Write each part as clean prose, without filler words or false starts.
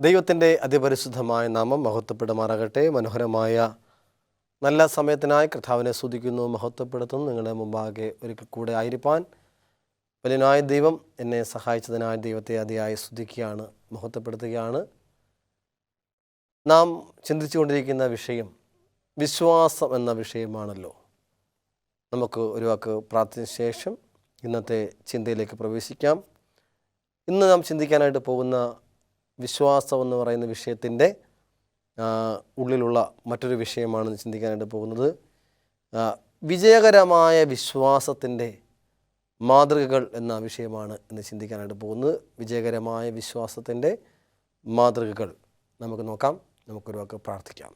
ദൈവത്തിൻ്റെ അതിപരിശുദ്ധമായ നാമം മഹത്വപ്പെടുമാറാകട്ടെ. മനോഹരമായ നല്ല സമയത്തിനായി കർത്താവിനെ സ്തുതിക്കുന്നു, മഹത്വപ്പെടുത്തുന്നു. നിങ്ങളുടെ മുമ്പാകെ ഒരിക്കൽ കൂടെ ആയിരിക്കാൻ വലിയനായ ദൈവം എന്നെ സഹായിച്ചതിനായി ദൈവത്തെ അതിയായി സ്തുതിക്കുകയാണ്, മഹത്വപ്പെടുത്തുകയാണ്. നാം ചിന്തിച്ചുകൊണ്ടിരിക്കുന്ന വിഷയം വിശ്വാസം എന്ന വിഷയമാണല്ലോ. നമുക്ക് ഒരു വാക്ക് പ്രാർത്ഥനയ്ക്ക് ശേഷം ഇന്നത്തെ ചിന്തയിലേക്ക് പ്രവേശിക്കാം. ഇന്ന് നാം ചിന്തിക്കാനായിട്ട് പോകുന്ന വിശ്വാസം എന്ന് പറയുന്ന വിഷയത്തിൻ്റെ ഉള്ളിലുള്ള മറ്റൊരു വിഷയമാണ് ചിന്തിക്കാനായിട്ട് പോകുന്നത്. വിജയകരമായ വിശ്വാസത്തിൻ്റെ മാതൃകകൾ എന്ന വിഷയമാണ് ഇന്ന് ചിന്തിക്കാനായിട്ട് പോകുന്നത്. വിജയകരമായ വിശ്വാസത്തിൻ്റെ മാതൃകകൾ നമുക്ക് നോക്കാം. നമുക്കൊരു വാക്ക് പ്രാർത്ഥിക്കാം.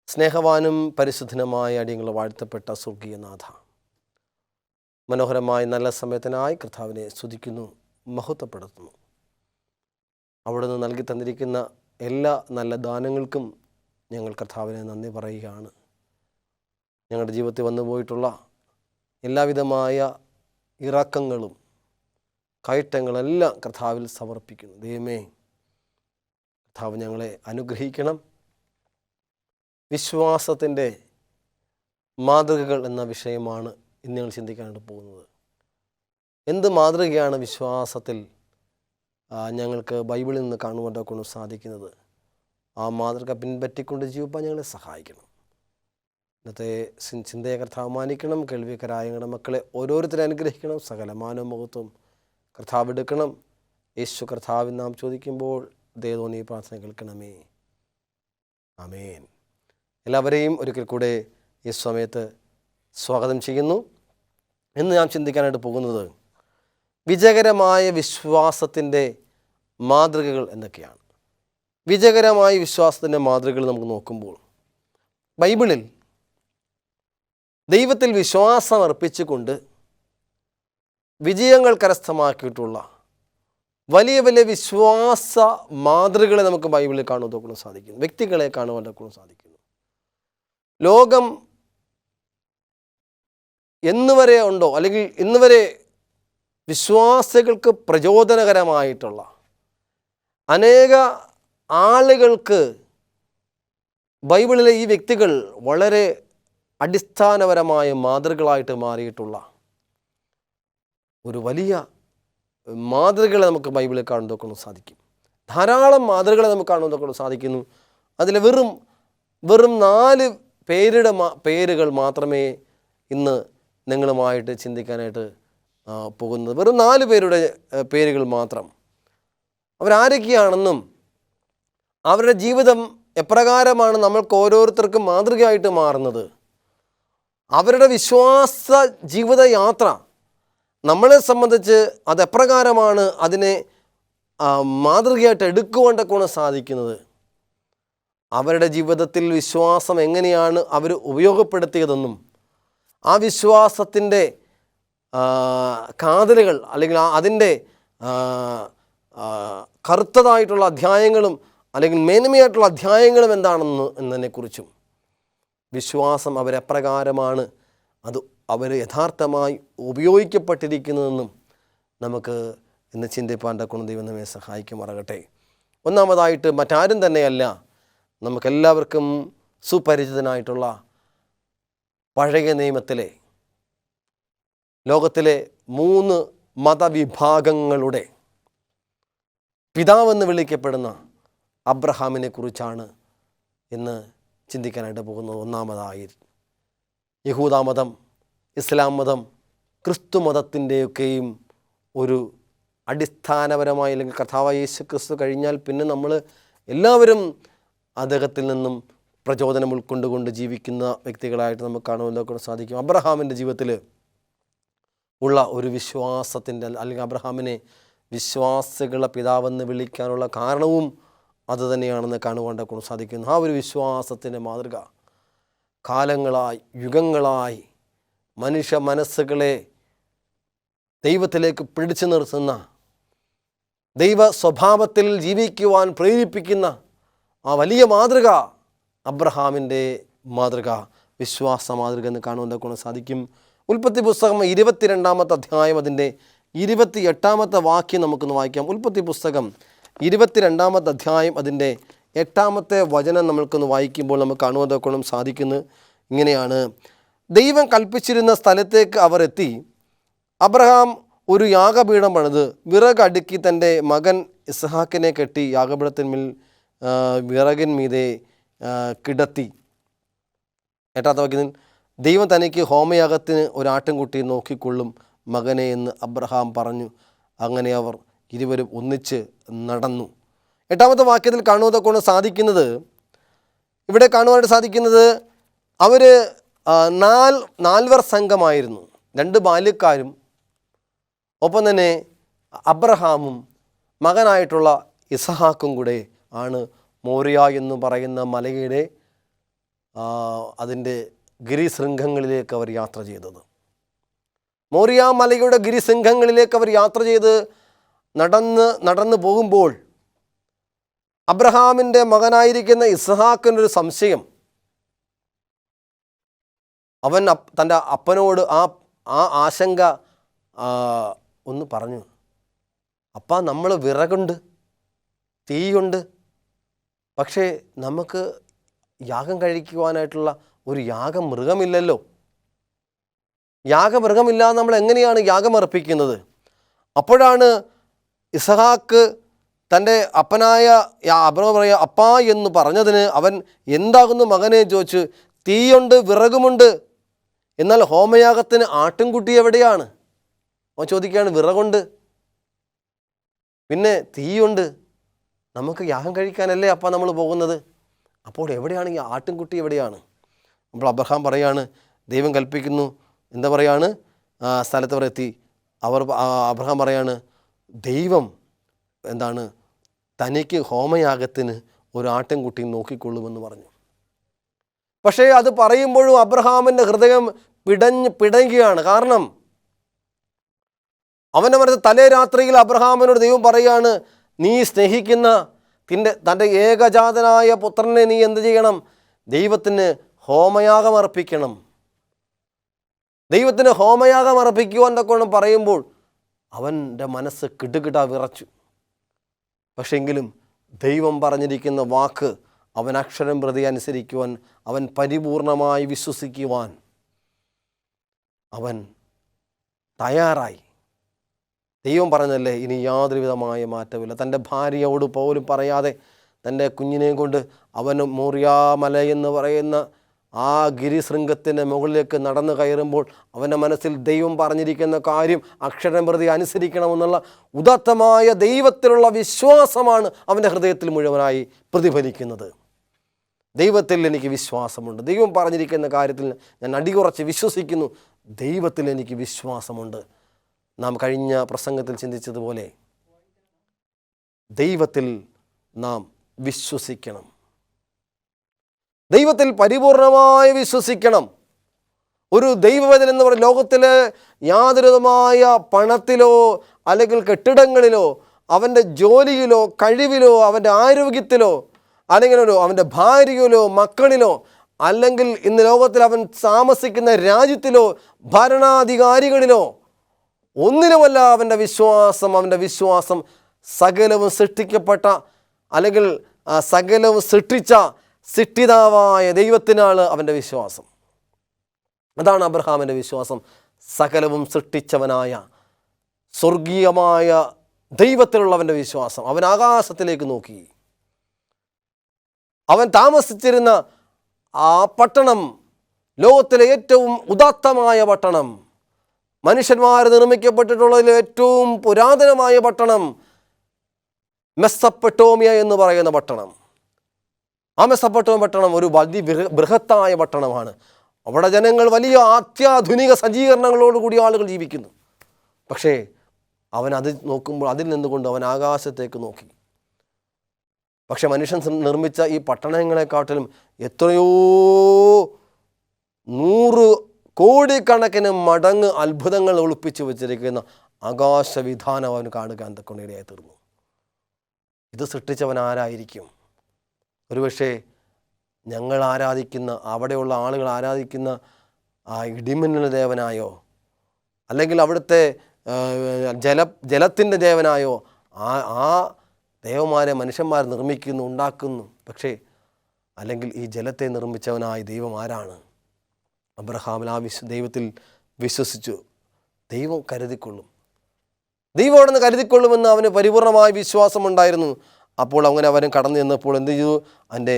സ്നേഹവാനും പരിശുദ്ധനുമായ അടിയങ്ങൾ വാഴ്ത്തപ്പെട്ട സ്വർഗീയനാഥ, മനോഹരമായ നല്ല സമയത്തിനായി കർത്താവിനെ സ്തുതിക്കുന്നു, മഹത്വപ്പെടുത്തുന്നു. അവിടുന്ന് നൽകി തന്നിരിക്കുന്ന എല്ലാ നല്ല ദാനങ്ങൾക്കും ഞങ്ങൾ കർത്താവിനെ നന്ദി പറയുകയാണ്. ഞങ്ങളുടെ ജീവിതത്തിൽ വന്നു പോയിട്ടുള്ള എല്ലാവിധമായ ഇറക്കങ്ങളും കയറ്റങ്ങളെല്ലാം കർത്താവിൽ സമർപ്പിക്കുന്നു. ദൈവമേ, കർത്താവ് ഞങ്ങളെ അനുഗ്രഹിക്കണം. വിശ്വാസത്തിൻ്റെ മാതൃകകൾ എന്ന വിഷയമാണ് ഇന്ന് ഞങ്ങൾ ചിന്തിക്കാനായിട്ട് പോകുന്നത്. എന്ത് മാതൃകയാണ് വിശ്വാസത്തിൽ ഞങ്ങൾക്ക് ബൈബിളിൽ നിന്ന് കാണുവാനൊക്കെ കൊണ്ട് സാധിക്കുന്നത്? ആ മാതൃക പിൻപറ്റിക്കൊണ്ട് ജീവിക്കാൻ ഞങ്ങളെ സഹായിക്കണം. ഇന്നത്തെ ചിന്തയെ കർത്താവ് മാനിക്കണം. കേൾവിക്കാരായ ഞങ്ങളുടെ മക്കളെ ഓരോരുത്തരെ അനുഗ്രഹിക്കണം. സകല മാനവമഹത്വം കർത്താവ് എടുക്കണം. യേശു കർത്താവിൽ നാം ചോദിക്കുമ്പോൾ ദൈവം ഈ പ്രാർത്ഥന കേൾക്കണമേ. ആമേൻ. എല്ലാവരെയും ഒരിക്കൽ കൂടെ ഈ സമയത്ത് സ്വാഗതം ചെയ്യുന്നു. ഇന്ന് ഞാൻ ചിന്തിക്കാനായിട്ട് പോകുന്നത് വിജയകരമായ വിശ്വാസത്തിൻ്റെ മാതൃകകൾ എന്തൊക്കെയാണ്. വിജയകരമായ വിശ്വാസത്തിൻ്റെ മാതൃകകൾ നമുക്ക് നോക്കുമ്പോൾ ബൈബിളിൽ ദൈവത്തിൽ വിശ്വാസം അർപ്പിച്ചുകൊണ്ട് വിജയങ്ങൾ കരസ്ഥമാക്കിയിട്ടുള്ള വലിയ വലിയ വിശ്വാസ മാതൃകകളെ നമുക്ക് ബൈബിളിൽ കാണുവാൻ സാധിക്കുന്നു. വ്യക്തികളെ കാണുവാൻ സാധിക്കുന്നു. ലോകം എന്നുവരെ ഉണ്ടോ, അല്ലെങ്കിൽ ഇന്നുവരെ വിശ്വാസികൾക്ക് പ്രചോദനകരമായിട്ടുള്ള അനേക ആളുകൾക്ക് ബൈബിളിലെ ഈ വ്യക്തികൾ വളരെ അടിസ്ഥാനപരമായ മാതൃകകളായിട്ട് മാറിയിട്ടുള്ള ഒരു വലിയ മാതൃകകളെ നമുക്ക് ബൈബിളിൽ കാണുവാൻ സാധിക്കും. ധാരാളം മാതൃകകളെ നമുക്ക് കാണുവാൻ സാധിക്കുന്നു. അതിൽ വെറും 4 പേരുകൾ മാത്രമേ ഇന്ന് നിങ്ങളുമായിട്ട് ചിന്തിക്കാനായിട്ട് പോകുന്നത്. വെറും 4 പേരുടെ പേരുകൾ മാത്രം. അവരാരൊക്കെയാണെന്നും അവരുടെ ജീവിതം എപ്രകാരമാണ് നമ്മൾക്ക് ഓരോരുത്തർക്കും മാതൃകയായിട്ട് മാറുന്നത്, അവരുടെ വിശ്വാസ ജീവിതയാത്ര നമ്മളെ സംബന്ധിച്ച് അതെപ്രകാരമാണ് അതിനെ മാതൃകയായിട്ട് എടുക്കുവാനൊക്കെ സാധിക്കുന്നത്, അവരുടെ ജീവിതത്തിൽ വിശ്വാസം എങ്ങനെയാണ് അവർ ഉപയോഗപ്പെടുത്തിയതെന്നും ആ വിശ്വാസത്തിൻ്റെ കാതലുകൾ അല്ലെങ്കിൽ അതിൻ്റെ കറുത്തതായിട്ടുള്ള അധ്യായങ്ങളും അല്ലെങ്കിൽ മേന്മയായിട്ടുള്ള അധ്യായങ്ങളും എന്നതിനെക്കുറിച്ചും വിശ്വാസം അവരെപ്രകാരമാണ് അവർ യഥാർത്ഥമായി ഉപയോഗിക്കപ്പെട്ടിരിക്കുന്നതെന്നും നമുക്ക് ഇന്ന് ചിന്തിപ്പാൻ്റെ ഗുണം ദൈവം നമ്മെ സഹായിക്കുമാറാകട്ടെ. ഒന്നാമതായിട്ട് മറ്റാരും തന്നെയല്ല, നമുക്കെല്ലാവർക്കും സുപരിചിതനായിട്ടുള്ള പഴയ നിയമത്തിലെ ലോകത്തിലെ 3 മതവിഭാഗങ്ങളുടെ പിതാവെന്ന് വിളിക്കപ്പെടുന്ന അബ്രഹാമിനെ കുറിച്ചാണ് ഇന്ന് ചിന്തിക്കാനായിട്ട് പോകുന്നത്. ഒന്നാമതായി യഹൂദ മതം, ഇസ്ലാം മതം, ക്രിസ്തു മതത്തിൻ്റെയൊക്കെയും ഒരു അടിസ്ഥാനപരമായ അല്ലെങ്കിൽ കർത്താവായ യേശു ക്രിസ്തു കഴിഞ്ഞാൽ പിന്നെ നമ്മൾ എല്ലാവരും അദ്ദേഹത്തിൽ നിന്നും പ്രചോദനം ഉൾക്കൊണ്ടുകൊണ്ട് ജീവിക്കുന്ന വ്യക്തികളായിട്ട് നമുക്ക് കാണുവാനൊക്കെ സാധിക്കും. അബ്രഹാമിൻ്റെ ജീവിതത്തിൽ ഉള്ള ഒരു വിശ്വാസത്തിൻ്റെ അല്ലെങ്കിൽ അബ്രഹാമിനെ വിശ്വാസികളുടെ പിതാവെന്ന് വിളിക്കാനുള്ള കാരണവും അതുതന്നെയാണെന്ന് കാണുവാനൊക്കെ സാധിക്കുന്നു. ആ ഒരു വിശ്വാസത്തിൻ്റെ മാതൃക കാലങ്ങളായി യുഗങ്ങളായി മനുഷ്യ മനസ്സുകളെ ദൈവത്തിലേക്ക് പിടിച്ചു നിർത്തുന്ന, ദൈവ സ്വഭാവത്തിൽ ജീവിക്കുവാൻ പ്രേരിപ്പിക്കുന്ന ആ വലിയ മാതൃക അബ്രഹാമിൻ്റെ മാതൃക, വിശ്വാസ മാതൃക എന്ന് കാണുവാനൊക്കെ സാധിക്കും. ഉൽപ്പത്തി പുസ്തകം 22-ാമത്തെ അധ്യായം അതിൻ്റെ 28-ാമത്തെ വാക്യം നമുക്കൊന്ന് വായിക്കാം. ഉൽപ്പത്തി പുസ്തകം 22-ാമത്തെ അധ്യായം അതിൻ്റെ 8-ാമത്തെ വചനം നമ്മൾക്കൊന്ന് വായിക്കുമ്പോൾ നമുക്ക് കാണുവാൻ സാധിക്കുന്നത് ഇങ്ങനെയാണ്. ദൈവം കൽപ്പിച്ചിരുന്ന സ്ഥലത്തേക്ക് അവർ എത്തി. അബ്രഹാം ഒരു യാഗപീഠം പണിത് വിറക് അടുക്കി തൻ്റെ മകൻ ഇസ്ഹാക്കിനെ കെട്ടി യാഗപീഠത്തിന്മേൽ വിറകിന്മീതെ കിടത്തി. 8-ാമത്തെ വാക്യത്തിൽ ദൈവം തനിക്ക് ഹോമയാഗത്തിന് ഒരാട്ടിൻകുട്ടി നോക്കിക്കൊള്ളും മകനെ എന്ന് അബ്രഹാം പറഞ്ഞു. അങ്ങനെ അവർ ഇരുവരും ഒന്നിച്ച് നടന്നു. 8-ാമത്തെ വാക്യത്തിൽ കാണുവാൻ സാധിക്കുന്നത്, ഇവിടെ കാണുവാനായിട്ട് സാധിക്കുന്നത് അവർ നാൽവർ സംഘമായിരുന്നു. 2 ബാല്യക്കാരും ഒപ്പം തന്നെ അബ്രഹാമും മകനായിട്ടുള്ള ഇസഹാക്കും കൂടെ ആണ് മോറിയ എന്ന് പറയുന്ന മലയുടെ അതിൻ്റെ ഗിരിശൃംഖങ്ങളിലേക്ക് അവർ യാത്ര ചെയ്തത്. മോറിയ മലയുടെ ഗിരിശൃംഖങ്ങളിലേക്ക് അവർ യാത്ര ചെയ്ത് നടന്നു പോകുമ്പോൾ അബ്രഹാമിൻ്റെ മകനായിരിക്കുന്ന ഇസ്ഹാക്കിനൊരു സംശയം. അവൻ തൻ്റെ അപ്പനോട് ആ ആശങ്ക ഒന്ന് പറഞ്ഞു. അപ്പാ, നമ്മൾ വിറകുണ്ട്, തീയുണ്ട്, പക്ഷേ നമുക്ക് യാഗം കഴിക്കുവാനായിട്ടുള്ള ഒരു യാഗമൃഗമില്ലല്ലോ. യാഗമൃഗമില്ലാതെ നമ്മൾ എങ്ങനെയാണ് യാഗമർപ്പിക്കുന്നത്? അപ്പോഴാണ് ഇസ്ഹാക്ക് തൻ്റെ അപ്പനായ അബ്രഹാം പറയുക, അപ്പാ എന്ന് പറഞ്ഞതിന് അവൻ എന്താകുന്നു മകനെ ചോദിച്ചു. തീയുണ്ട്, വിറകുമുണ്ട്, എന്നാൽ ഹോമയാഗത്തിന് ആട്ടിൻകുട്ടി എവിടെയാണ്? അവൻ ചോദിക്കുകയാണ്, വിറകുണ്ട്, പിന്നെ തീയുണ്ട്, നമുക്ക് യാഗം കഴിക്കാനല്ലേ അപ്പാ നമ്മൾ പോകുന്നത്, അപ്പോൾ എവിടെയാണ് ഈ ആട്ടിൻകുട്ടി എവിടെയാണ്? അപ്പോൾ അബ്രഹാം പറയാണ്, ദൈവം കൽപ്പിക്കുന്നു, എന്താ പറയാണ്, സ്ഥലത്ത് അവർ എത്തി. അബ്രഹാം പറയാണ്, ദൈവം എന്താണ് തനിക്ക് ഹോമയാഗത്തിന് ഒരു ആട്ടിൻകുട്ടി നോക്കിക്കൊള്ളുമെന്ന് പറഞ്ഞു. പക്ഷേ അത് പറയുമ്പോഴും അബ്രഹാമിൻ്റെ ഹൃദയം പിടയുകയാണ്. കാരണം അവൻ്റെ മനസ്സിൽ തലേ രാത്രിയിൽ അബ്രഹാമിനോട് ദൈവം പറയുകയാണ്, നീ സ്നേഹിക്കുന്ന തൻ്റെ ഏകജാതനായ പുത്രനെ നീ എന്ത് ചെയ്യണം? ദൈവത്തിന് ഹോമയാഗം അർപ്പിക്കണം. ദൈവത്തിന് ഹോമയാഗം അർപ്പിക്കുവാൻ തക്കോണം പറയുമ്പോൾ അവൻ്റെ മനസ്സ് കിടുകിട വിറച്ചു. പക്ഷേ എങ്കിലും ദൈവം പറഞ്ഞിരിക്കുന്ന വാക്ക് അവൻ അക്ഷരം പ്രതി അനുസരിക്കുവാൻ, അവൻ പരിപൂർണമായി വിശ്വസിക്കുവാൻ അവൻ തയ്യാറായി. ദൈവം പറഞ്ഞല്ലേ, ഇനി യാതൊരു വിധമായ മാറ്റമില്ല. തൻ്റെ ഭാര്യയോട് പോലും പറയാതെ തൻ്റെ കുഞ്ഞിനെയും കൊണ്ട് അവൻ മോറിയാ മല എന്ന് പറയുന്ന ആ ഗിരിശൃംഗത്തിൻ്റെ മുകളിലേക്ക് നടന്നു കയറുമ്പോൾ അവൻ്റെ മനസ്സിൽ ദൈവം പറഞ്ഞിരിക്കുന്ന കാര്യം അക്ഷരം പ്രതി അനുസരിക്കണമെന്നുള്ള ഉദാത്തമായ ദൈവത്തിലുള്ള വിശ്വാസമാണ് അവൻ്റെ ഹൃദയത്തിൽ മുഴുവനായി പ്രതിഫലിക്കുന്നത്. ദൈവത്തിൽ എനിക്ക് വിശ്വാസമുണ്ട്, ദൈവം പറഞ്ഞിരിക്കുന്ന കാര്യത്തിൽ ഞാൻ അടിയുറച്ച് വിശ്വസിക്കുന്നു, ദൈവത്തിൽ എനിക്ക് വിശ്വാസമുണ്ട്. നാം കഴിഞ്ഞ പ്രസംഗത്തിൽ ചിന്തിച്ചതുപോലെ ദൈവത്തിൽ നാം വിശ്വസിക്കണം, ദൈവത്തിൽ പരിപൂർണമായി വിശ്വസിക്കണം. ഒരു ദൈവവചനം എന്ന് പറയുന്ന ലോകത്തിലെ യാതൊരുവിധമായ പണത്തിലോ അല്ലെങ്കിൽ കെട്ടിടങ്ങളിലോ അവൻ്റെ ജോലിയിലോ കഴിവിലോ അവൻ്റെ ആരോഗ്യത്തിലോ അല്ലെങ്കിൽ അവൻ്റെ ഭാര്യയിലോ മക്കളിലോ അല്ലെങ്കിൽ ഇന്ന് ലോകത്തിൽ അവൻ താമസിക്കുന്ന രാജ്യത്തിലോ ഭരണാധികാരികളിലോ ഒന്നിലുമല്ല അവൻ്റെ വിശ്വാസം സകലവും സൃഷ്ടിക്കപ്പെട്ട അല്ലെങ്കിൽ സകലവും സൃഷ്ടിച്ച സൃഷ്ടിതാവായ ദൈവത്തിനാണ് അവൻ്റെ വിശ്വാസം. അതാണ് അബ്രഹാമിൻ്റെ വിശ്വാസം. സകലവും സൃഷ്ടിച്ചവനായ സ്വർഗീയമായ ദൈവത്തിലുള്ളവൻ്റെ വിശ്വാസം. അവൻ ആകാശത്തിലേക്ക് നോക്കി. അവൻ താമസിച്ചിരുന്ന ആ പട്ടണം ലോകത്തിലെ ഏറ്റവും ഉദാത്തമായ പട്ടണം, മനുഷ്യന്മാർ നിർമ്മിക്കപ്പെട്ടിട്ടുള്ളതിൽ ഏറ്റവും പുരാതനമായ പട്ടണം മെസ്സപ്പൊട്ടോമിയ എന്ന് പറയുന്ന പട്ടണം. ആ മെസ്സപ്പൊട്ടോമിയ പട്ടണം ഒരു ബൃഹത്തായ പട്ടണമാണ്. അവിടെ ജനങ്ങൾ വലിയ അത്യാധുനിക സജ്ജീകരണങ്ങളോടുകൂടി ആളുകൾ ജീവിക്കുന്നു. പക്ഷേ അവൻ അത് നോക്കുമ്പോൾ അതിൽ നിന്നുകൊണ്ട് അവൻ ആകാശത്തേക്ക് നോക്കി. പക്ഷെ മനുഷ്യൻ നിർമ്മിച്ച ഈ പട്ടണങ്ങളെക്കാട്ടിലും എത്രയോ 100 കോടിക്കണക്കിന് മടങ്ങ് അത്ഭുതങ്ങൾ ഒളിപ്പിച്ചു വച്ചിരിക്കുന്ന ആകാശവിധാനം അവന് കാണുക എന്തൊക്കെയായി തീർന്നു. ഇത് സൃഷ്ടിച്ചവൻ ആരായിരിക്കും? ഒരുപക്ഷെ ഞങ്ങൾ ആരാധിക്കുന്ന, അവിടെയുള്ള ആളുകൾ ആരാധിക്കുന്ന ആ ഇടിമിന്നൽ ദേവനായോ അല്ലെങ്കിൽ അവിടുത്തെ ജലത്തിൻ്റെ ദേവനായോ ആ ദേവന്മാരെ മനുഷ്യന്മാർ നിർമ്മിക്കുന്നു, ഉണ്ടാക്കുന്നു. പക്ഷേ അല്ലെങ്കിൽ ഈ ജലത്തെ നിർമ്മിച്ചവനായ ദൈവം ആരാണ്? അബ്രഹാമിൽ ദൈവത്തിൽ വിശ്വസിച്ചു. ദൈവം കരുതിക്കൊള്ളും, ദൈവം അവിടെ നിന്ന് കരുതിക്കൊള്ളുമെന്ന് അവന് പരിപൂർണമായ വിശ്വാസമുണ്ടായിരുന്നു. അപ്പോൾ അങ്ങനെ അവൻ കടന്നു ചെന്നപ്പോൾ എന്ത് ചെയ്തു? അതിൻ്റെ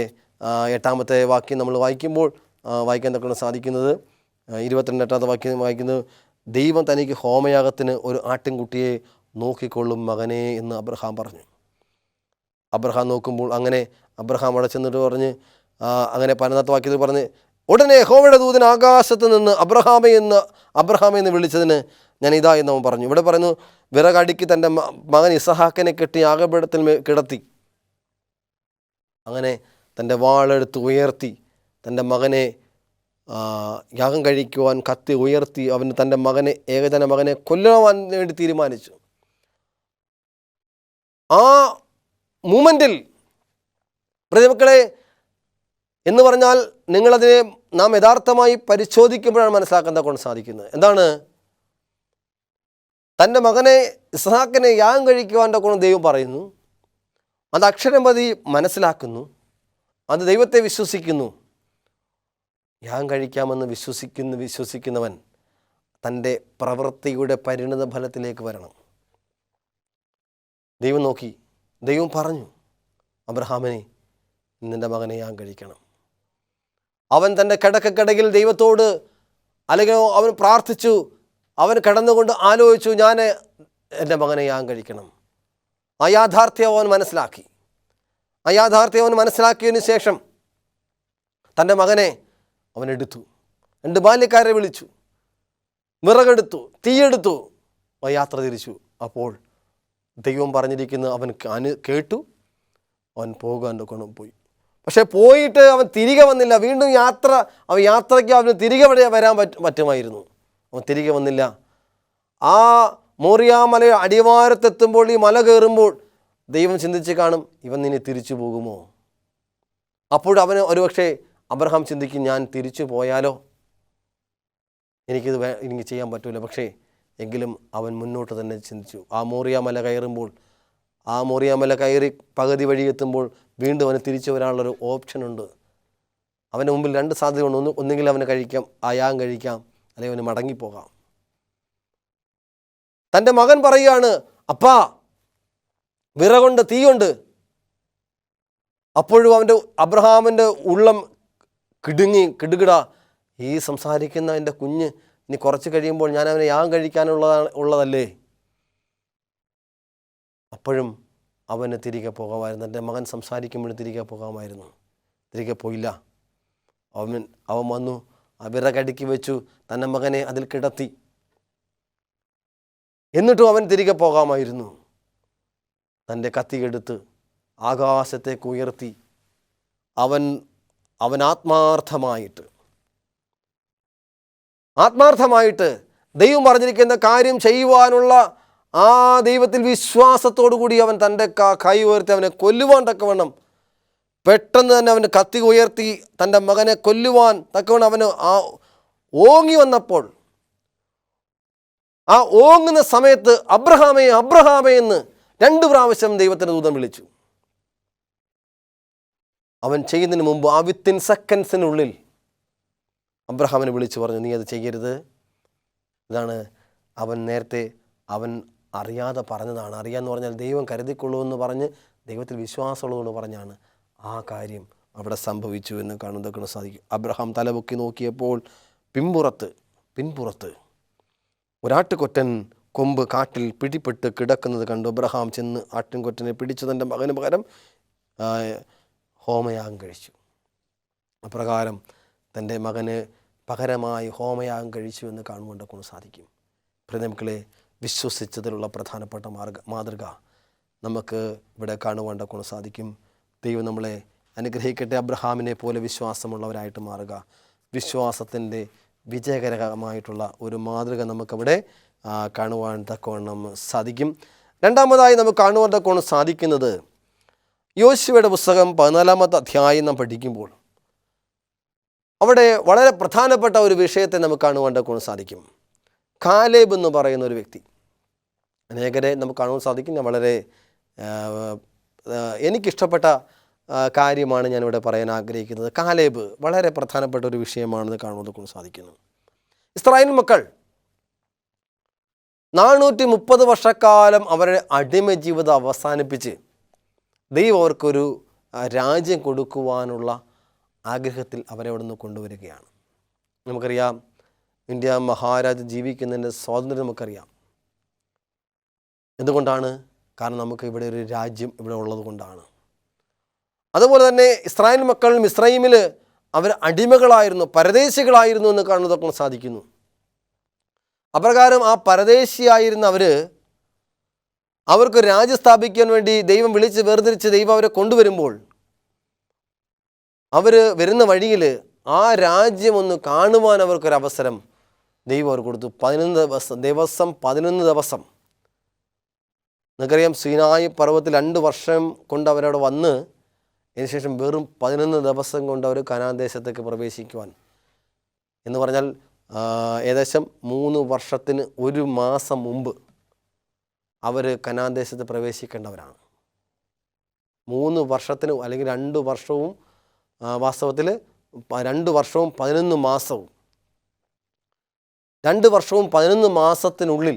8-ാമത്തെ വാക്യം നമ്മൾ വായിക്കാൻ തക്ക സാധിക്കുന്നത്, 22-ാമത്തെ വാക്യം വായിക്കുന്നത്, ദൈവം തനിക്ക് ഹോമയാഗത്തിന് ഒരു ആട്ടിൻകുട്ടിയെ നോക്കിക്കൊള്ളും മകനെ എന്ന് അബ്രഹാം പറഞ്ഞു. അബ്രഹാം നോക്കുമ്പോൾ അങ്ങനെ അബ്രഹാം അവിടെ ചെന്നിട്ട് പറഞ്ഞ്, അങ്ങനെ 15-ാമത്തെ വാക്യത്തിൽ പറഞ്ഞ്, ഉടനെ യഹോവയുടെ ദൂതൻ ആകാശത്ത് നിന്ന് അബ്രഹാമേ എന്ന് വിളിച്ചതിന് ഞാൻ ഇതാ എന്ന് അവൻ പറഞ്ഞു. ഇവിടെ പറയുന്നു, വിറകടുക്കി തൻ്റെ മകൻ ഇസഹാക്കിനെ കെട്ടി യാഗപീഠത്തിൽ കിടത്തി. അങ്ങനെ തൻ്റെ വാളെടുത്ത് ഉയർത്തി തൻ്റെ മകനെ യാഗം കഴിക്കുവാൻ കത്തി ഉയർത്തി അവന് തൻ്റെ ഏകജന മകനെ കൊല്ലുവാൻ വേണ്ടി തീരുമാനിച്ചു. ആ മൂമെൻറ്റിൽ പ്രതിമക്കളെ എന്ന് പറഞ്ഞാൽ നിങ്ങളതിനെ നാം യഥാർത്ഥമായി പരിശോധിക്കുമ്പോഴാണ് മനസ്സിലാക്കാൻ കൊണ്ട് സാധിക്കുന്നത്. എന്താണ്? തൻ്റെ മകനെ ഇസ്ഹാക്കിനെ യാഗം കഴിക്കുവാൻ്റെ കൊണ്ട് ദൈവം പറയുന്നു. അത് അക്ഷരമതി മനസ്സിലാക്കുന്നു, അത് ദൈവത്തെ വിശ്വസിക്കുന്നു. യാഗം കഴിക്കാമെന്ന് വിശ്വസിക്കുന്നവൻ തൻ്റെ പ്രവൃത്തിയുടെ പരിണിത ഫലത്തിലേക്ക് വരണം. ദൈവം നോക്കി, ദൈവം പറഞ്ഞു, അബ്രഹാമിനെ നിൻ്റെ മകനെ യാഗം കഴിക്കണം. അവൻ തൻ്റെ കിടക്കക്കിടയിൽ ദൈവത്തോട് അല്ലെങ്കിൽ അവൻ പ്രാർത്ഥിച്ചു, അവൻ കിടന്നുകൊണ്ട് ആലോചിച്ചു, ഞാൻ എൻ്റെ മകനെ യാഗം കഴിക്കണം. ആ യാഥാർത്ഥ്യം അവൻ മനസ്സിലാക്കി. ആ യാഥാർത്ഥ്യം അവൻ മനസ്സിലാക്കിയതിന് ശേഷം തൻ്റെ മകനെ അവൻ എടുത്തു. 2 ബാല്യക്കാരെ വിളിച്ചു, വിറകെടുത്തു, തീയെടുത്തു, ആ യാത്ര തിരിച്ചു. അപ്പോൾ ദൈവം പറഞ്ഞിരിക്കുന്നത് അവൻ കേട്ടു. അവൻ പോകാൻ പോയി. പക്ഷെ പോയിട്ട് അവൻ തിരികെ വന്നില്ല. വീണ്ടും യാത്രയ്ക്ക് അവന് തിരികെ വരാൻ പറ്റുമായിരുന്നു. അവൻ തിരികെ വന്നില്ല. ആ മോറിയ മല അടിവാരത്തെത്തുമ്പോൾ, ഈ മല കയറുമ്പോൾ ദൈവം ചിന്തിച്ച് കാണും, ഇവൻ ഇനി തിരിച്ചു പോകുമോ? അപ്പോൾ അവന് ഒരുപക്ഷെ അബ്രഹാം ചിന്തിക്കും, ഞാൻ തിരിച്ചു പോയാലോ, എനിക്ക് ചെയ്യാൻ പറ്റില്ല. പക്ഷേ എങ്കിലും അവൻ മുന്നോട്ട് തന്നെ ചിന്തിച്ചു. ആ മോറിയ മല കയറി പകുതി വഴി എത്തുമ്പോൾ വീണ്ടും അവന് തിരിച്ചു വരാനുള്ളൊരു ഓപ്ഷനുണ്ട്. അവൻ്റെ മുമ്പിൽ 2 സാധ്യതയുണ്ട്. ഒന്നുകിൽ അവന് യാഗം കഴിക്കാം, അല്ലെങ്കിൽ അവന് മടങ്ങിപ്പോകാം. തൻ്റെ മകൻ പറയുകയാണ്, അപ്പാ വിറകൊണ്ട് തീയുണ്ട്. അപ്പോഴും അബ്രഹാമിൻ്റെ ഉള്ളം കിടുകിട, ഈ സംസാരിക്കുന്ന എൻ്റെ കുഞ്ഞ് ഇനി കുറച്ച് കഴിയുമ്പോൾ ഞാൻ അവനെ യാഗം കഴിക്കാനുള്ളതല്ലേ? അപ്പോഴും അവന് തിരികെ പോകാമായിരുന്നു. എൻ്റെ മകൻ സംസാരിക്കുമ്പോഴും തിരികെ പോകാമായിരുന്നു. തിരികെ പോയില്ല. അവൻ വന്നു, വിറകടുക്കി വെച്ചു, തൻ്റെ മകനെ അതിൽ കിടത്തി. എന്നിട്ടും അവൻ തിരികെ പോകാമായിരുന്നു. തൻ്റെ കത്തിയെടുത്ത് ആകാശത്തേക്ക് ഉയർത്തി അവൻ ആത്മാർത്ഥമായിട്ട് ദൈവം പറഞ്ഞിരിക്കുന്ന കാര്യം ചെയ്യുവാനുള്ള ആ ദൈവത്തിൽ വിശ്വാസത്തോടു കൂടി അവൻ തൻ്റെ കൈ ഉയർത്തി അവനെ കൊല്ലുവാൻ തക്കവണ്ണം പെട്ടെന്ന് തന്നെ അവന് കത്തി ഉയർത്തി തൻ്റെ മകനെ കൊല്ലുവാൻ തക്കവണ്ണം അവന് ഓങ്ങി വന്നപ്പോൾ, ആ ഓങ്ങുന്ന സമയത്ത് അബ്രഹാമേ എന്ന് 2 പ്രാവശ്യം ദൈവത്തിൻ്റെ ദൂതൻ വിളിച്ചു. അവൻ ചെയ്യുന്നതിന് മുമ്പ് ആ വിത്തിൻ സെക്കൻഡ്സിനുള്ളിൽ അബ്രഹാമിനെ വിളിച്ചു പറഞ്ഞു, നീ അത് ചെയ്യരുത്. ഇതാണ് അവൻ അറിയാതെ പറഞ്ഞതാണ്. അറിയാമെന്ന് പറഞ്ഞാൽ ദൈവം കരുതിക്കൊള്ളൂ എന്ന് പറഞ്ഞ് ദൈവത്തിൽ വിശ്വാസമുള്ളതെന്ന് പറഞ്ഞാണ് ആ കാര്യം അവിടെ സംഭവിച്ചു എന്ന് കാണുന്നതൊക്കെ സാധിക്കും. അബ്രഹാം തലപൊക്കി നോക്കിയപ്പോൾ പിൻപുറത്ത് ഒരാട്ടുകൊറ്റൻ കൊമ്പ് കാട്ടിൽ പിടിപ്പെട്ട് കിടക്കുന്നത് കണ്ടു. അബ്രഹാം ചെന്ന് ആട്ടിൻകൊറ്റനെ പിടിച്ചു തൻ്റെ മകന് പകരം ഹോമയാഗം കഴിച്ചു. അപ്രകാരം തൻ്റെ മകന് പകരമായി ഹോമയാഗം കഴിച്ചു എന്ന് കാണുകൊണ്ടൊക്കെ സാധിക്കും. പ്രിയമക്കളെ, വിശ്വസിച്ചതിലുള്ള പ്രധാനപ്പെട്ട മാതൃക നമുക്ക് ഇവിടെ കാണുവാണ്ടൊക്കെ സാധിക്കും. ദൈവം നമ്മളെ അനുഗ്രഹിക്കട്ടെ. അബ്രഹാമിനെ പോലെ വിശ്വാസമുള്ളവരായിട്ട് മാറുക. വിശ്വാസത്തിൻ്റെ വിജയകരമായിട്ടുള്ള ഒരു മാതൃക നമുക്കവിടെ കാണുവാൻ തക്കവണ്ണം സാധിക്കും. രണ്ടാമതായി നമുക്ക് കാണുവാൻ തക്കവണ്ണം സാധിക്കുന്നത്, യോശുവയുടെ പുസ്തകം 14-ാമത്തെ അധ്യായം നാം പഠിക്കുമ്പോൾ അവിടെ വളരെ പ്രധാനപ്പെട്ട ഒരു വിഷയത്തെ നമുക്ക് കാണുവാൻ തക്കവണ്ണം സാധിക്കും. കാലേബ് എന്ന് പറയുന്ന ഒരു വ്യക്തി, അനേകരെ നമുക്ക് കാണുവാൻ സാധിക്കും. ഞാൻ വളരെ എനിക്കിഷ്ടപ്പെട്ട കാര്യമാണ് ഞാനിവിടെ പറയാൻ ആഗ്രഹിക്കുന്നത്. കാലേബ് വളരെ പ്രധാനപ്പെട്ട ഒരു വിഷയമാണെന്ന് കാണുന്നത് സാധിക്കുന്നു. ഇസ്രായേൽ മക്കൾ 430 വർഷക്കാലം അവരുടെ അടിമ ജീവിതം അവസാനിപ്പിച്ച് ദൈവം അവർക്കൊരു രാജ്യം കൊടുക്കുവാനുള്ള ആഗ്രഹത്തിൽ അവരെ അവിടെ നിന്ന് കൊണ്ടുവരികയാണ്. നമുക്കറിയാം, ഇന്ത്യ മഹാരാജ്യം ജീവിക്കുന്നതിൻ്റെ സ്വാതന്ത്ര്യം നമുക്കറിയാം. എന്തുകൊണ്ടാണ്? കാരണം നമുക്ക് ഇവിടെ ഒരു രാജ്യം ഇവിടെ ഉള്ളത് കൊണ്ടാണ്. അതുപോലെ തന്നെ ഇസ്രായേൽ മക്കൾ മിസ്രൈമിൽ അവർ അടിമകളായിരുന്നു, പരദേശികളായിരുന്നു എന്ന് കാണുന്നതൊക്കെ സാധിക്കുന്നു. അപ്രകാരം ആ പരദേശിയായിരുന്ന അവർക്ക് രാജ്യം സ്ഥാപിക്കാൻ വേണ്ടി ദൈവം വിളിച്ച് വേർതിരിച്ച് ദൈവം അവരെ കൊണ്ടുവരുമ്പോൾ അവർ വരുന്ന വഴിയിൽ ആ രാജ്യം ഒന്ന് കാണുവാൻ അവർക്കൊരവസരം ദൈവം അവർ കൊടുത്തു. 11 ദിവസം. നിങ്ങൾക്കറിയാം, സീനായി പർവ്വതത്തിൽ 2 വർഷം കൊണ്ട് അവരവിടെ വന്ന് അതിനുശേഷം വെറും 11 ദിവസം കൊണ്ട് അവർ കനാൻ ദേശത്തേക്ക് പ്രവേശിക്കുവാൻ എന്ന് പറഞ്ഞാൽ ഏകദേശം 3 വർഷത്തിന് 1 മാസം മുമ്പ് അവർ കനാൻ ദേശത്ത് പ്രവേശിക്കേണ്ടവരാണ്. 3 വർഷത്തിന് അല്ലെങ്കിൽ 2 വർഷവും വാസ്തവത്തിൽ 2 വർഷവും 11 മാസവും 2 വർഷവും 11 മാസത്തിനുള്ളിൽ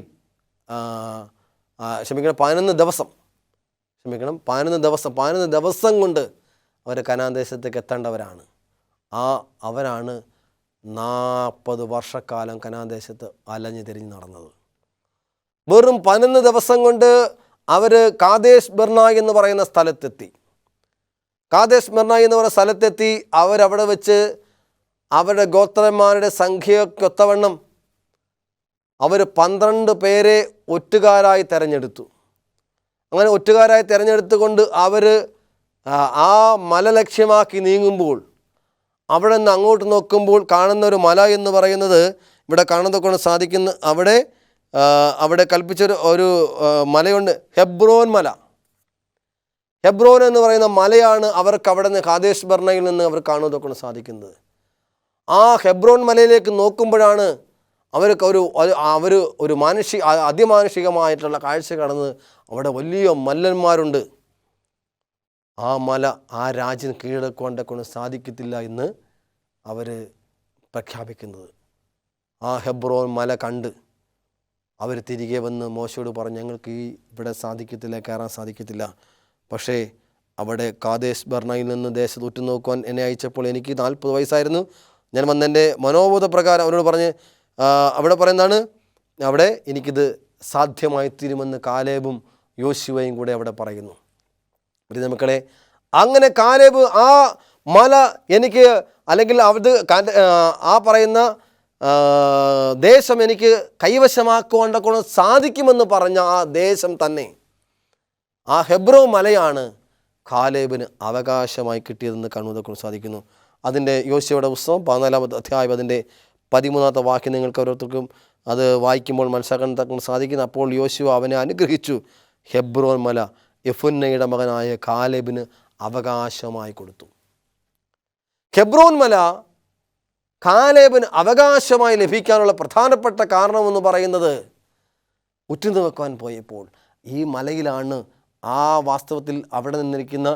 11 ദിവസം കൊണ്ട് അവർ കനാൻ ദേശത്തേക്ക് എത്തേണ്ടവരാണ്. അവരാണ് 40 വർഷക്കാലം കനാൻ ദേശത്ത് അലഞ്ഞു തിരിഞ്ഞ് നടന്നത്. വെറും 11 ദിവസം കൊണ്ട് അവർ കാദേശ് ബർണായ് എന്ന് പറയുന്ന സ്ഥലത്തെത്തി. അവരവിടെ വെച്ച് അവരുടെ ഗോത്രന്മാരുടെ സംഖ്യക്കൊത്തവണ്ണം അവർ 12 പേരെ ഒറ്റുകാരായി തിരഞ്ഞെടുത്തു. അങ്ങനെ ഒറ്റുകാരായി തിരഞ്ഞെടുത്തുകൊണ്ട് അവർ ആ മല ലക്ഷ്യമാക്കി നീങ്ങുമ്പോൾ അവിടെ നിന്ന് അങ്ങോട്ട് നോക്കുമ്പോൾ കാണുന്ന ഒരു മല എന്ന് പറയുന്നത് ഇവിടെ കാണുന്നതൊക്കെ സാധിക്കുന്ന അവിടെ കൽപ്പിച്ചൊരു മലയുണ്ട്, ഹെബ്രോൻ മല. ഹെബ്രോൻ എന്ന് പറയുന്ന മലയാണ് അവർക്ക് അവിടെ നിന്ന് കാദേശ് ബർണയിൽ നിന്ന് അവർ കാണുന്നതൊക്കെ സാധിക്കുന്നത്. ആ ഹെബ്രോൻ മലയിലേക്ക് നോക്കുമ്പോഴാണ് അവർക്ക് ഒരു അതിമാനുഷികമായിട്ടുള്ള കാഴ്ച കാണുന്നത്. അവിടെ വലിയ മല്ലന്മാരുണ്ട്. ആ മല ആ രാജ്യം കീഴടക്കുവാൻ സാധിക്കത്തില്ല എന്ന് അവർ പ്രഖ്യാപിക്കുന്നത്. ആ ഹെബ്രോൻ മല കണ്ട് അവർ തിരികെ വന്ന് മോശയോട് പറഞ്ഞു, ഞങ്ങൾക്ക് ഇവിടെ കയറാൻ സാധിക്കത്തില്ല. പക്ഷേ അവിടെ കാദേശ് ബർണയിൽ നിന്ന് ദേശത്ത് ഉറ്റുനോക്കുവാൻ എന്നെ അയച്ചപ്പോൾ എനിക്ക് 40 വയസ്സായിരുന്നു. ഞാൻ വന്നെൻ്റെ മനോബോധ പ്രകാരം അവരോട് പറഞ്ഞ് അവിടെ പറയുന്നതാണ്, അവിടെ എനിക്കിത് സാധ്യമായി തീരുമെന്ന് കാലേബും യോശുവയും കൂടെ അവിടെ പറയുന്നു. മക്കളെ, അങ്ങനെ കാലേബ് ആ മല എനിക്ക് അല്ലെങ്കിൽ ആ പറയുന്ന ദേശം എനിക്ക് കൈവശമാക്കുവാൻ സാധിക്കുമെന്ന് പറഞ്ഞ ആ ദേശം തന്നെ, ആ ഹെബ്രോ മലയാണ് കാലേബിന് അവകാശമായി കിട്ടിയതെന്ന് കാണുന്നതൊക്കെ സാധിക്കുന്നു. അതിൻ്റെ യോശുവയുടെ പുസ്തകം 14-ാമത്തെ അധ്യായം അതിൻ്റെ 13-ാമത്തെ വാക്യം നിങ്ങൾക്ക് ഓരോരുത്തർക്കും അത് വായിക്കുമ്പോൾ മനസ്സിലാക്കാൻ സാധിക്കുന്നു. അപ്പോൾ യോശുവ അവനെ അനുഗ്രഹിച്ചു. ഹെബ്രോൻ മല യെഫുന്നയുടെ മകനായ കാലേബിന് അവകാശമായി കൊടുത്തു. ഹെബ്രോൻ മല കാലേബിന് അവകാശമായി ലഭിക്കാനുള്ള പ്രധാനപ്പെട്ട കാരണമെന്ന് പറയുന്നത്, ഉറ്റുനോക്കാൻ പോയപ്പോൾ ഈ മലയിലാണ് വാസ്തവത്തിൽ അവിടെ നിന്നിരിക്കുന്ന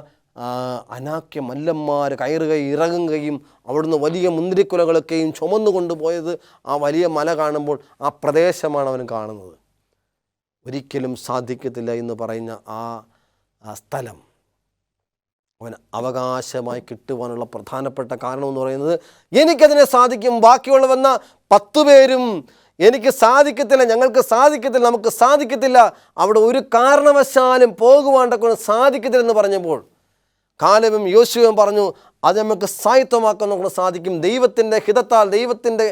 അനാക്യ മല്ലന്മാർ കയറുകയും ഇറങ്ങുകയും അവിടുന്ന് വലിയ മുന്തിരിക്കുലകളൊക്കെയും ചുമന്നു പോയത് ആ വലിയ മല കാണുമ്പോൾ ആ പ്രദേശമാണ് അവൻ കാണുന്നത്. ഒരിക്കലും സാധിക്കത്തില്ല എന്ന് പറയുന്ന ആ സ്ഥലം അവന് അവകാശമായി കിട്ടുവാനുള്ള പ്രധാനപ്പെട്ട കാരണം എന്ന് പറയുന്നത്, എനിക്കതിനെ സാധിക്കും, ബാക്കിയുള്ളവന്ന 10 പേരും എനിക്ക് സാധിക്കത്തില്ല, ഞങ്ങൾക്ക് സാധിക്കത്തില്ല, നമുക്ക് സാധിക്കത്തില്ല, അവിടെ ഒരു കാരണവശാലും പോകുവാണ്ടൊക്കെ സാധിക്കത്തില്ലെന്ന് പറഞ്ഞപ്പോൾ കാലേബും യോശുവയും പറഞ്ഞു, അത് നമുക്ക് സായിത്വമാക്കാൻ നമുക്ക് സാധിക്കും. ദൈവത്തിൻ്റെ ഹിതത്താൽ, ദൈവത്തിൻ്റെ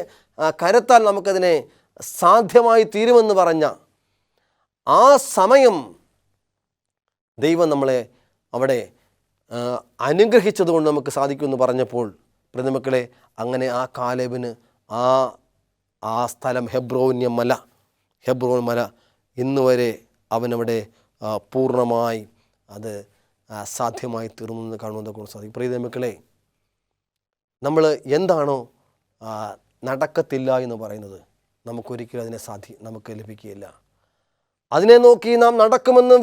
കരത്താൽ നമുക്കതിനെ സാധ്യമായി തീരുമെന്ന് പറഞ്ഞ ആ സമയം ദൈവം നമ്മളെ അവിടെ അനുഗ്രഹിച്ചതുകൊണ്ട് നമുക്ക് സാധിക്കുമെന്ന് പറഞ്ഞപ്പോൾ പ്രതിമക്കളെ, അങ്ങനെ ആ കാലേബിന് ആ സ്ഥലം ഹെബ്രോൻ മല ഇന്നുവരെ അവനവിടെ പൂർണ്ണമായി അത് സാധ്യമായി തീർന്നു കാണുന്നതൊക്കെ സാധിക്കും. പ്രിയമക്കളെ, നമ്മൾ എന്താണോ നടക്കത്തില്ല എന്ന് പറയുന്നത്, നമുക്കൊരിക്കലും അതിനെ നമുക്ക് ലഭിക്കുകയില്ല. അതിനെ നോക്കി നാം നടക്കുമെന്ന്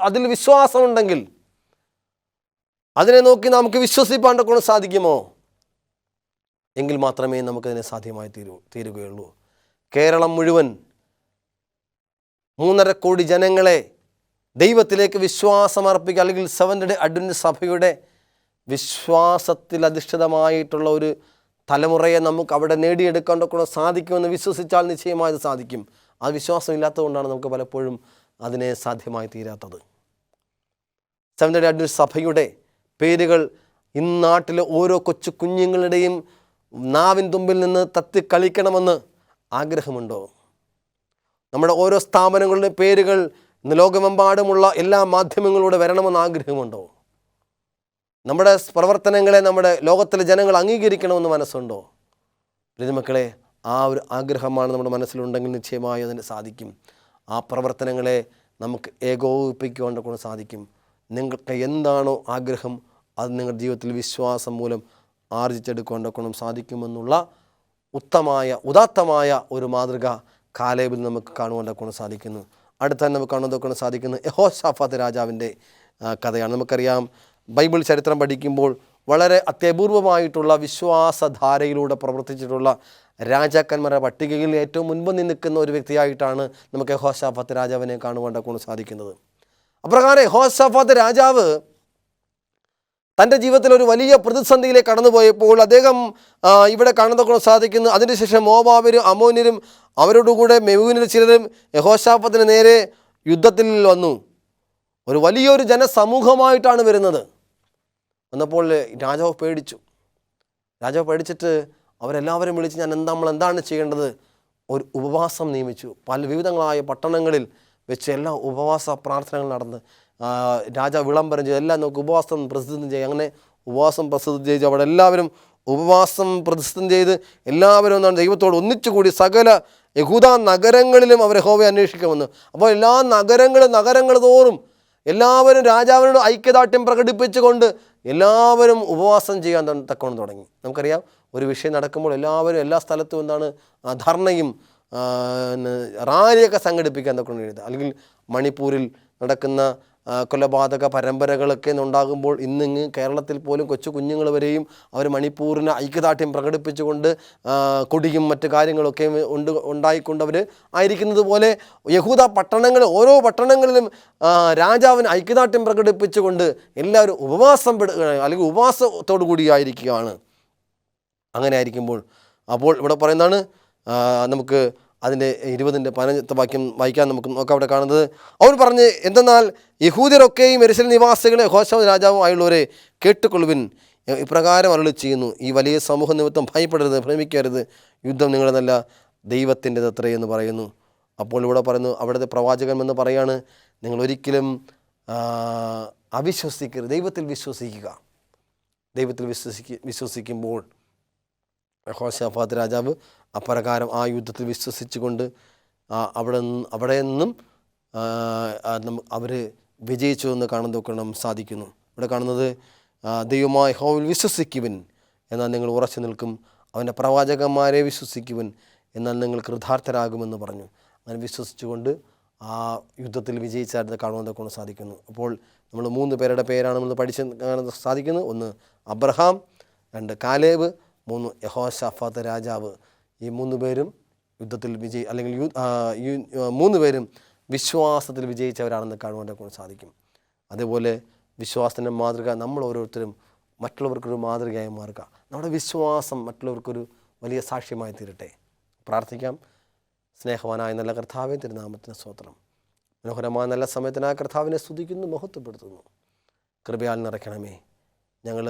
അതിൽ വിശ്വാസമുണ്ടെങ്കിൽ അതിനെ നോക്കി നമുക്ക് വിശ്വസിപ്പാൻ കൊണ്ട് സാധിക്കുമോ? എങ്കിൽ മാത്രമേ നമുക്കതിനെ സാധ്യമായി തീരുകയുള്ളൂ. കേരളം മുഴുവൻ 3.5 കോടി ജനങ്ങളെ ദൈവത്തിലേക്ക് വിശ്വാസമർപ്പിക്കുക, അല്ലെങ്കിൽ സെവൻത് ഡേ അഡ്വന്റിസ്റ്റ് സഭയുടെ വിശ്വാസത്തിൽ അധിഷ്ഠിതമായിട്ടുള്ള ഒരു തലമുറയെ നമുക്ക് അവിടെ നേടിയെടുക്കാൻ കൊണ്ട് സാധിക്കുമെന്ന് വിശ്വസിച്ചാൽ നിശ്ചയമായി അത് സാധിക്കും. ആ വിശ്വാസം ഇല്ലാത്തതുകൊണ്ടാണ് നമുക്ക് പലപ്പോഴും അതിനെ സാധ്യമായി തീരാത്തത്. സെവൻത് ഡേ അഡ്വന്റിസ്റ്റ് സഭയുടെ പേരുകൾ ഇന്ന് നാട്ടിലെ ഓരോ കൊച്ചു കുഞ്ഞുങ്ങളുടെയും നാവിൻ തുമ്പിൽ നിന്ന് തത്തിക്കളിക്കണമെന്ന് ആഗ്രഹമുണ്ടോ? നമ്മുടെ ഓരോ സ്ഥാപനങ്ങളുടെ പേരുകൾ ഇന്ന് ലോകമെമ്പാടുമുള്ള എല്ലാ മാധ്യമങ്ങളിലൂടെ വരണമെന്ന് ആഗ്രഹമുണ്ടോ? നമ്മുടെ പ്രവർത്തനങ്ങളെ നമ്മുടെ ലോകത്തിലെ ജനങ്ങൾ അംഗീകരിക്കണമെന്ന് മനസ്സുണ്ടോ? പ്രിയമക്കളെ, ആ ഒരു ആഗ്രഹമാണ് നമ്മുടെ മനസ്സിലുണ്ടെങ്കിൽ നിശ്ചയമായി അതിന് സാധിക്കും. ആ പ്രവർത്തനങ്ങളെ നമുക്ക് ഏകോപിപ്പിക്കുവാൻ കൊണ്ട് സാധിക്കും. നിങ്ങൾക്ക് എന്താണോ ആഗ്രഹം അത് നിങ്ങളുടെ ജീവിതത്തിൽ വിശ്വാസം മൂലം ആർജിച്ചെടുക്കുവാൻ കൊണ്ട് സാധിക്കുമെന്നുള്ള ഉദാത്തമായ ഒരു മാതൃക കാലേബിൽ നമുക്ക് കാണുവാൻ കൊണ്ട് സാധിക്കുന്നു. അടുത്ത നമുക്ക് കാണുവാൻ കൊണ്ട് സാധിക്കുന്നത് യഹോശാഫാത്ത് രാജാവിൻ്റെ കഥയാണ്. നമുക്കറിയാം, ബൈബിൾ ചരിത്രം പഠിക്കുമ്പോൾ വളരെ അത്യപൂർവമായിട്ടുള്ള വിശ്വാസധാരയിലൂടെ പ്രവർത്തിച്ചിട്ടുള്ള രാജാക്കന്മാരുടെ പട്ടികയിൽ ഏറ്റവും മുൻപ് നിൽക്കുന്ന ഒരു വ്യക്തിയായിട്ടാണ് നമുക്ക് യഹോശാഫാത്ത് രാജാവിനെ കാണുവാൻ കൊണ്ട് സാധിക്കുന്നത്. അപ്രകാരം യഹോശാഫാത്ത് രാജാവ് തൻ്റെ ജീവിതത്തിൽ ഒരു വലിയ പ്രതിസന്ധിയിലേക്ക് കടന്നുപോയപ്പോൾ അദ്ദേഹം ഇവിടെ കാണുന്നതൊക്കെ സാധിക്കുന്നു. അതിനുശേഷം മോവാബരും അമ്മോന്യരും അവരോടുകൂടെ മെവൂനിൽ ചിലരും യഹോശാഫാത്തിന് നേരെ യുദ്ധത്തിൽ വന്നു. ഒരു വലിയൊരു ജനസമൂഹമായിട്ടാണ് വരുന്നത്. വന്നപ്പോൾ രാജാവ് പേടിച്ചു. രാജാവ് പേടിച്ചിട്ട് അവരെല്ലാവരും വിളിച്ച് നമ്മൾ എന്താണ് ചെയ്യേണ്ടത്? ഒരു ഉപവാസം നിയമിച്ചു. പല വിവിധങ്ങളായ പട്ടണങ്ങളിൽ വെച്ച് എല്ലാ ഉപവാസ പ്രാർത്ഥനകൾ നടന്ന് രാജാവ് വിളംബരം ചെയ്ത് എല്ലാം നമുക്ക് ഉപവാസം പ്രസിദ്ധം ചെയ്യും. അങ്ങനെ ഉപവാസം പ്രസിദ്ധം ചെയ്ത് അവിടെ എല്ലാവരും ഉപവാസം പ്രസിദ്ധം ചെയ്ത് എല്ലാവരും എന്താണ് ദൈവത്തോട് ഒന്നിച്ചുകൂടി സകല യഹൂദ നഗരങ്ങളിലും അവർ യഹോവയെ അന്വേഷിക്കുമെന്ന്. അപ്പോൾ എല്ലാ നഗരങ്ങൾ തോറും എല്ലാവരും രാജാവിനോട് ഐക്യദാർഢ്യം പ്രകടിപ്പിച്ചുകൊണ്ട് എല്ലാവരും ഉപവാസം ചെയ്യാൻ തക്കവണ്ണം തുടങ്ങി. നമുക്കറിയാം, ഒരു വിഷയം നടക്കുമ്പോൾ എല്ലാവരും എല്ലാ സ്ഥലത്തും എന്താണ് ധർണയും റാലിയൊക്കെ സംഘടിപ്പിക്കാൻ തക്കവണ്ണം എഴുതുക. അല്ലെങ്കിൽ മണിപ്പൂരിൽ നടക്കുന്ന കൊലപാതക പരമ്പരകളൊക്കെ ഉണ്ടാകുമ്പോൾ ഇന്നിങ്ങ് കേരളത്തിൽ പോലും കൊച്ചു കുഞ്ഞുങ്ങൾ വരെയും അവർ മണിപ്പൂരിന് ഐക്യദാർഢ്യം പ്രകടിപ്പിച്ചുകൊണ്ട് കൊടിയും മറ്റു കാര്യങ്ങളൊക്കെ ഉണ്ടായിക്കൊണ്ട് അവർ ആയിരിക്കുന്നത് പോലെ യഹൂദ പട്ടണങ്ങൾ ഓരോ പട്ടണങ്ങളിലും രാജാവിന് ഐക്യദാർഢ്യം പ്രകടിപ്പിച്ചുകൊണ്ട് എല്ലാവരും അല്ലെങ്കിൽ ഉപവാസത്തോടു കൂടിയായിരിക്കുകയാണ്. അങ്ങനെ ആയിരിക്കുമ്പോൾ അപ്പോൾ ഇവിടെ പറയുന്നതാണ്, നമുക്ക് അതിൻ്റെ 20-15 വാക്യം വായിക്കാൻ നമുക്ക് നോക്കാം. അവിടെ കാണുന്നത്, അവർ പറഞ്ഞ്, എന്തെന്നാൽ യഹൂദരൊക്കെയും യെരൂശലേം നിവാസികളെ യഹോശാഫാത്ത് രാജാവും ആയുള്ളവരെ കേട്ടുകൊള്ളുവിൻ, ഇപ്രകാരം അരുളി ചെയ്യുന്നു, ഈ വലിയ സമൂഹ നിമിത്തം ഭയപ്പെടരുത്, ഭ്രമിക്കരുത്, യുദ്ധം നിങ്ങളുടേതല്ല ദൈവത്തിൻ്റെത് അത്രേ എന്ന് പറയുന്നു. അപ്പോൾ ഇവിടെ പറയുന്നു, അവിടുത്തെ പ്രവാചകൻ എന്ന് പറയാണ്, നിങ്ങൾ ഒരിക്കലും അവിശ്വസിക്കരുത്, ദൈവത്തിൽ വിശ്വസിക്കുക. ദൈവത്തിൽ വിശ്വസിക്കുമ്പോൾ യഹോശാഫാത്ത് രാജാവ് അപ്രകാരം ആ യുദ്ധത്തിൽ വിശ്വസിച്ചുകൊണ്ട് അവിടെ നിന്നും അവർ വിജയിച്ചു എന്ന് കാണുന്നതൊക്കെ സാധിക്കുന്നു. ഇവിടെ കാണുന്നത്, ദൈവമായ യഹോവയിൽ വിശ്വസിക്കുവിൻ എന്നാൽ നിങ്ങൾ ഉറച്ചു നിൽക്കും, അവൻ്റെ പ്രവാചകന്മാരെ വിശ്വസിക്കുവിൻ എന്നാൽ നിങ്ങൾ കൃതാർത്ഥരാകുമെന്ന് പറഞ്ഞു. അങ്ങനെ വിശ്വസിച്ചുകൊണ്ട് ആ യുദ്ധത്തിൽ വിജയിച്ചായിട്ട് കാണുന്നതൊക്കെ സാധിക്കുന്നു. അപ്പോൾ നമ്മൾ 3 പേരുടെ പേരാണ് നമ്മൾ പഠിച്ച് കാണാൻ സാധിക്കുന്നത്. 1 അബ്രഹാം, 2 കാലേബ്, 3 യഹോശാഫാത്ത് രാജാവ്. ഈ 3 പേരും യുദ്ധത്തിൽ അല്ലെങ്കിൽ 3 പേരും വിശ്വാസത്തിൽ വിജയിച്ചവരാണെന്ന് കാണുവാൻ സാധിക്കും. അതേപോലെ വിശ്വാസത്തിൻ്റെ മാതൃക നമ്മൾ ഓരോരുത്തരും മറ്റുള്ളവർക്കൊരു മാതൃകയായി മാറുക. നമ്മുടെ വിശ്വാസം മറ്റുള്ളവർക്കൊരു വലിയ സാക്ഷ്യമായി തീരട്ടെ. പ്രാർത്ഥിക്കാം. സ്നേഹവാനായ നല്ല കർത്താവേ, തിരുനാമത്തിന് സ്തോത്രം. മനോഹരമായ നല്ല സമയത്തിനായ കർത്താവിനെ സ്തുതിക്കുന്നു, മഹത്വപ്പെടുത്തുന്നു. കൃപയാൽ നിറയ്ക്കണമേ. ഞങ്ങൾ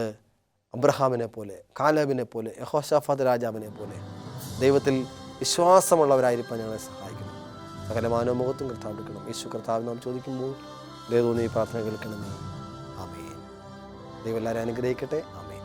അബ്രഹാമിനെ പോലെ, കാലേബിനെ പോലെ, യഹോശാഫാത്ത് രാജാവിനെ പോലെ ദൈവത്തിൽ വിശ്വാസമുള്ളവരായിരിക്കാൻ ഞങ്ങളെ സഹായിക്കണം. സകലമാനവ മുഖത്തും കർത്താവ് എടുക്കണം. യേശു കർത്താവ് നാം ചോദിക്കുമ്പോൾ ദൈവം ഈ പ്രാർത്ഥന കേൾക്കണമേ. ആമേൻ. ദൈവം എല്ലാവരും അനുഗ്രഹിക്കട്ടെ. ആമേൻ.